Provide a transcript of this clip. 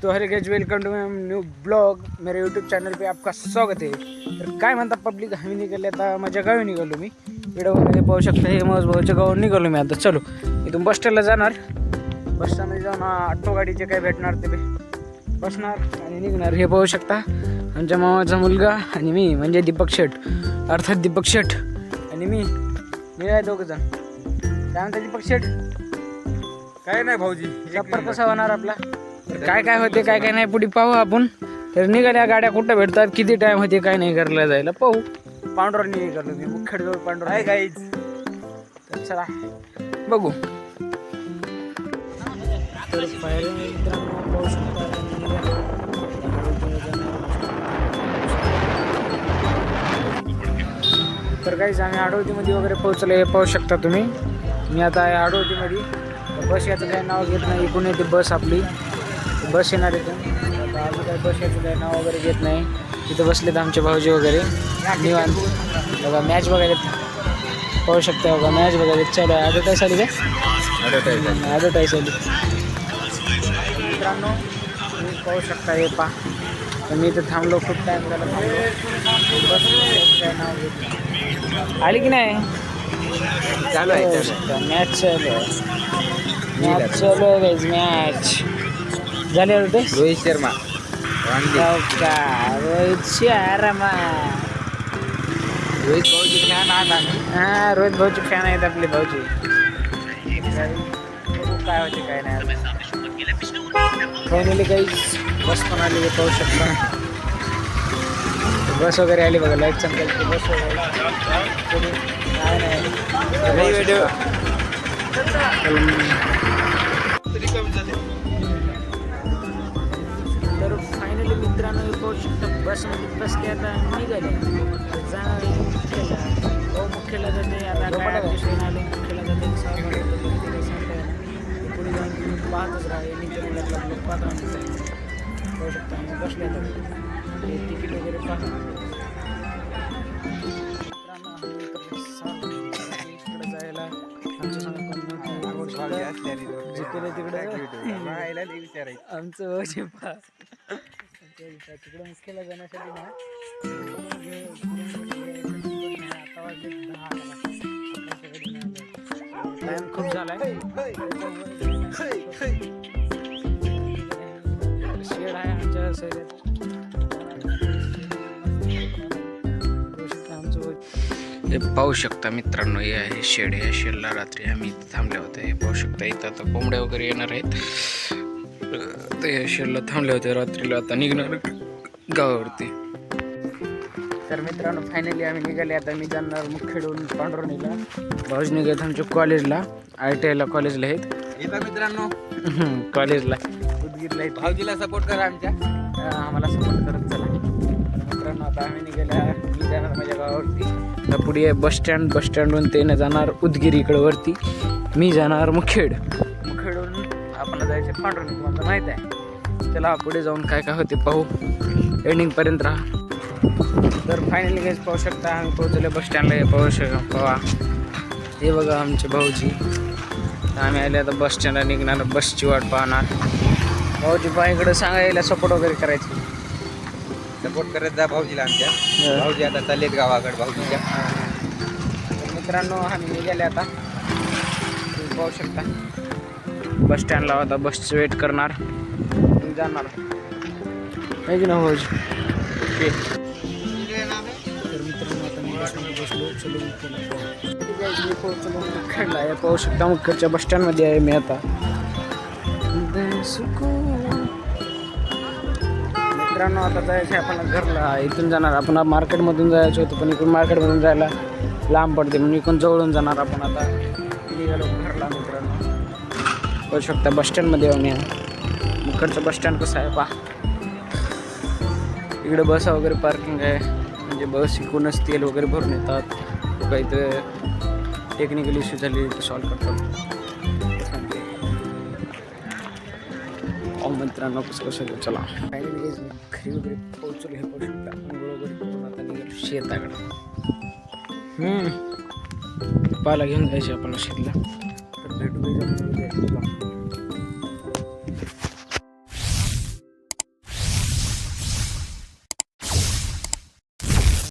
तो hey guys welcome to my new blog. मेरे YouTube channel पे आपका स्वागत आहे. तर काय म्हणता पब्लिक, आम्ही निघाले आता माझ्या गावी निघालो मी. व्हिडिओमध्ये पाहू शकता हे मौजभाऊच्या गावावर निघालो मी आता. चलो इथून बस स्टँडला जाणार. बस स्टँडमध्ये जाऊन ऑटो गाडीचे काय भेटणार ते बसणार आणि निघणार. हे पाहू शकता आमच्या मामाचा मुलगा आणि मी म्हणजे दीपक शेठ, अर्थात दीपक शेठ आणि मी आहे दोघं जण. काय म्हणता दीपक शेठ? काय नाही भाऊजी, सफर कसा होणार आपला? काय काय होते काय काय नाही पुढे पाहू आपण. तर निघाल्या गाड्या कुठं भेटतात, किती टाइम होते काय नाही करायला जायला पाहू. पांडुरा निघालो मी मुखेडजवळ. पांडुरा आहे गाईज. तर चला बघू. तर मित्रांनो पाहू शकता तर काहीच आम्ही आडवतीमध्ये वगैरे पोहोचलो. हे पाहू शकता तुम्ही. मी आता आहे आडवतीमध्ये. बस याचं काही नाव घेत नाही. इकडून येते बस आपली. बस येणार इथून. आता अजून काही बस याचं काही नाव वगैरे घेत नाही. तिथं बसलेत आमचे भाऊजी वगैरे निवांत. बघा मॅच बघायला पाहू शकता. बघा मॅच बघायला चालू आहे. ॲडव्हर्टाईज आली काय? ॲडव्हर्टाईज आली मित्रांनो. तुम्ही पाहू शकता. हे पहा तर मी इथं थांबलो. खूप टाईम झाला थांबलो. बस काय नाव घेत आली की नाही? चालू आहे मॅच चालू आहे. मॅच चालू आहे गाईज. मॅच झाले होते. रोहित शर्मा रोहित शर्मा. रोहित भाऊजी फॅन आहात आम्ही. हां रोहित भाऊचे फॅन आहेत आपले भाऊजी. काय होते काय नाही. फायनली काही बस पण आली. पाहू शकता बस वगैरे आली बघा. लाईट चमकायची बस वगैरे काय नाही व्हिडिओ. तर फायनली मित्रांनो हे पाहू शकता बसमध्ये बसले. आता निघाले जाणार मुख्याला. मुख्याला जाते आता. काय ॲडजस्ट आले मुख्याला जाते. पुढे जाऊन तुम्ही पाहतच राहा. निघाला लोक पाहत राहणार. पाहू शकता आम्ही बसले आता. तिकीट वगैरे पाहतो इकडे जायला. आमच्या सांगा जिकडे तिकडे आमचं भाऊजी पा तिकडे मुख्याला जाण्यासाठी ना आता वाजले 10. टाइम खूप झालाय. शेड आहे आमच्या शहरात. हे पाहू शकता मित्रांनो. हे आहे शेड. या शेडला रात्री आम्ही इथं थांबले होते. हे पाहू शकता इथं आता कोंबड्या वगैरे येणार आहेत. तर या शेडला थांबले होते रात्रीला. आता निघणार गावावरती. तर मित्रांनो फायनली आम्ही निघाले. आता मी जाणार मुखेडून पांडुरणीला. भाऊजी निघाले आमच्या कॉलेजला. ITI कॉलेजला आहेत. येता मित्रांनो कॉलेजला उदगीरला आहेत. भाऊजीला सपोर्ट करा आमच्या. आम्हाला सपोर्ट करत चला मित्रांनो. आता आम्ही निघाल्या. मी जाणार माझ्या गावावरती. तर पुढे बस स्टँडवरून ते जाणार उदगीर इकडं वरती. मी जाणार मुखेडून आपल्याला जायचे पांडुरणी. तुम्हाला माहीत आहे. चला पुढे जाऊन काय काय होते पाहू. एंडिंगपर्यंत राहा. तर फायनली काहीच पाहू शकता आम्ही पोहोचले बस स्टँडला. हे पाहू पहा. हे बघा आमचे भाऊजी. आम्ही आले आता बस स्टँडला निघणार. बसची वाट पाहणार. भाऊजी पहा इकडं सांगायला सपोर्ट वगैरे करायची. सपोर्ट करत जा भाऊजीला आमच्या. भाऊजी आता चाललेत गावाकडे भाऊजीच्या. मित्रांनो आम्ही निघाले आता. तुम्ही पाहू शकता बस स्टँडला होता. बसचं वेट करणार. तुम्ही जाणार आहे की ना भाऊजी? ओके. तर मित्रांनो आता मी बसमध्ये बसलो. चलो मी पोहोचलो मुखेडला. हे पाहू शकता मुखेडच्या बस स्टँडमध्ये आहे मी आता. मित्रांनो आता जायचं आहे आपण घरला. इथून जाणार आपण. मार्केटमधून जायचं होतं पण इकडून मार्केटमधून जायला लांब पडते म्हणून इकडून जवळून जाणार आपण. आता निघालो घरला मित्रांनो. बघू शकता बस स्टँडमध्ये येऊन या. मुखेडचं बस स्टँड कसं आहे पहा. इकडे बस वगैरे पार्किंग आहे. म्हणजे बस इकडूनच तेल वगैरे भरून येतात. काही तर टेक्निकल इश्यू झाली ते सॉल्व करतात. मित्रांनो कसं चला फायनली घरी वगैरे पोहोचलो. हे पाहू शकता अंघोळ वगैरे करून आता निघालो शेताकडे. पाला घेऊन जायचे आपण शेतला. तर भेटू